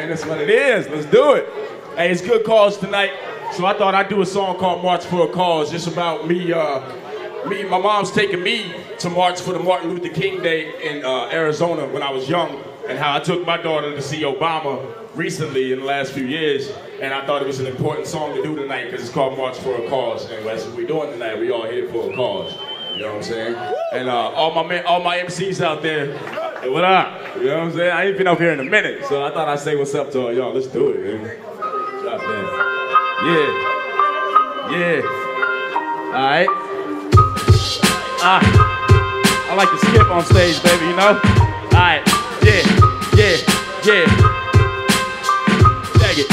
man. That's what it is. Let's do it. Hey, it's good cause tonight. So I thought I'd do a song called March for a Cause, just about me. My mom's taking me to march for the Martin Luther King Day in Arizona when I was young, and how I took my daughter to see Obama recently in the last few years, and I thought it was an important song to do tonight because it's called March for a Cause, and that's what we're doing tonight. We all here for a cause. You know what I'm saying? And all my MCs out there, hey, what up? You know what I'm saying? I ain't been up here in a minute, so I thought I'd say what's up to all y'all. Let's do it, man. Drop that. Yeah. All right. I like to skip on stage, baby, you know? All right. Yeah. Tag it.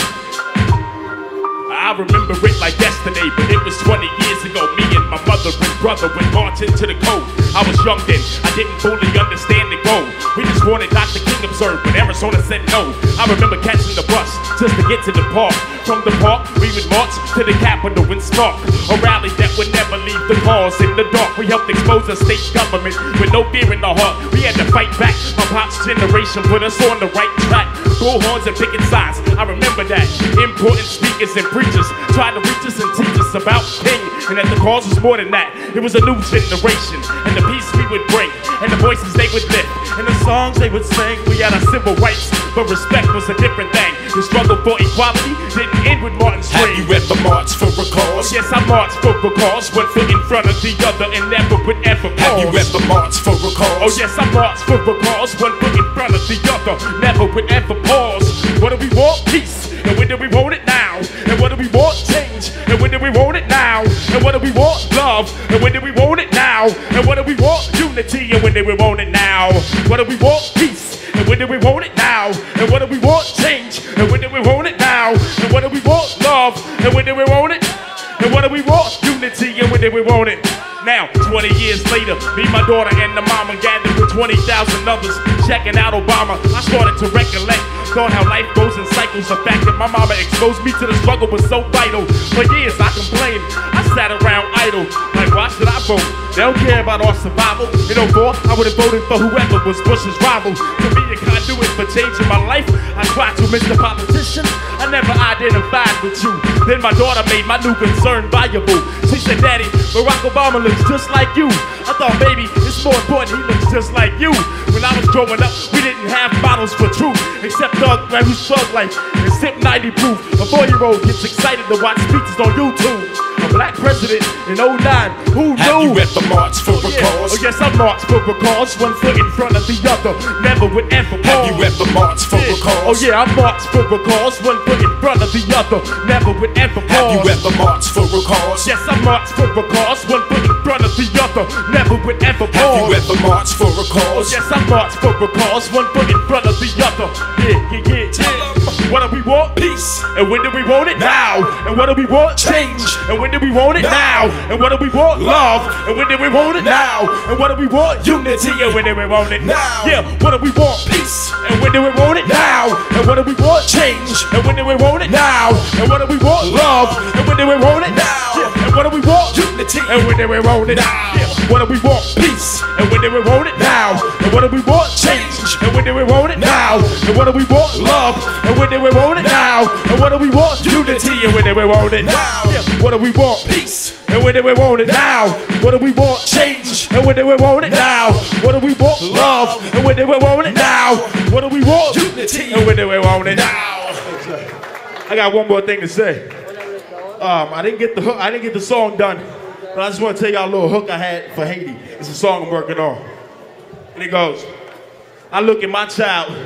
I remember it like yesterday, but it was 20 years ago. Me and my mother and brother went marching to the code. I was young then, I didn't fully understand the goal. We just wanted Dr. King observed, but Arizona said no. I remember catching the bus just to get to the park. From the park, we would march to the Capitol and spark a rally that would never leave the cause in the dark. We helped expose the state government with no fear in our heart. We had to fight back. My pop's generation put us on the right track. Bullhorns and picket signs, I remember that. Important speakers and preachers tried to reach us and teach us about King, and that the cause was more than that. It was a new generation, and the peace we would bring, and the voices they would lift, and the songs they would sing. We had our civil rights, but respect was a different thing. The struggle for equality didn't end with Martin's dream. Have you ever marched for a cause? Yes, I marched for a cause, one foot in front of the other, and never would ever pause. Have you ever marched for a cause? Oh yes, I marched for a cause, one foot in front of the other, never would ever pause. What do we want? Peace. And when do we want it now? And what do we want? Change. And when do we want it now? And what do we want? Love. And when do we want it now? And what do we want? Unity. And when do we want it now? What do we want? Peace. And when do we want it now? And what do we want? Change. And when do we want it now? And what do we want? Love. And when do we want it? And what do we want? Unity. And when do we want it? Now, 20 years later, me, my daughter, and the mama gathered with 20,000 others, checking out Obama. I started to recollect, thought how life goes in cycles. The fact that my mama exposed me to the struggle was so vital. For years, I complained. I sat around idle, like, why should I vote? They don't care about our survival. In 04, I would have voted for whoever was Bush's rival. To be a conduit for changing my life, I tried to, Mr. Politician. I never identified with you. Then my daughter made my new concern viable. She said, Daddy, Barack Obama looks just like you. I thought, baby, it's more important he looks just like you. When I was growing up, we didn't have bottles for truth, except Thug Man who's Thug Life and Sip 90 proof. A 4-year-old gets excited to watch speeches on YouTube. A black president in 09, who knew? Have you ever marched for a cause? Oh yes, I marched for a cause, one foot in front of the other, never would ever pause. Have you ever marched for a cause? Oh yeah, I marched for a cause, one foot in front of the other, never would ever pause. Have you ever marched for a cause? Yes, I marched for a cause, one foot in front of the other, never would ever pause. Have you ever marched for a cause? Oh yes, I marched for a cause, one foot in front of the other. Yeah. What do we want? Peace. And when do we want it? Now. And what do we want? Change. And when do we want it? Now. And what do we want? Love. And when do we want it? Now. And what do we want? Unity. And when do we want it? Now. Yeah. What do we want? Peace. And when do we want it? Now. And what do we want? Change. And when do we want it? Now. And what do we want? Love. And when do we want it? Now. Yeah. And what do we want? Unity. And when do we want it? Now. Yeah. What do we want? Peace. And when do we want it? Now. And what do we want? Change. And when do we want it? Now. And what do we want? Love. And when do we want it? Now. And what do we want? Unity. And when do we want it? Now. Yeah. What do we want? Peace. And when do we want it? Now. What do we want? Change. And when do we want it? Now. What do we want? Love. And when do we want it? Now. What do we want? Unity. And when do we want it? Now. I got one more thing to say. I didn't get the hook. I didn't get the song done, but I just want to tell y'all a little hook I had for Haiti. It's a song I'm working on, and it goes: I look at my child,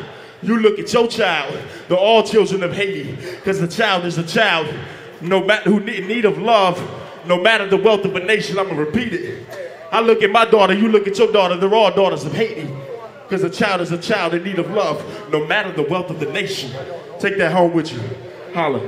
you look at your child. They're all children of Haiti, because the child is a child, no matter who in need of love, no matter the wealth of a nation. I'm gonna repeat it. I look at my daughter, you look at your daughter. They're all daughters of Haiti, because a child is a child in need of love, no matter the wealth of the nation. Take that home with you. Holla.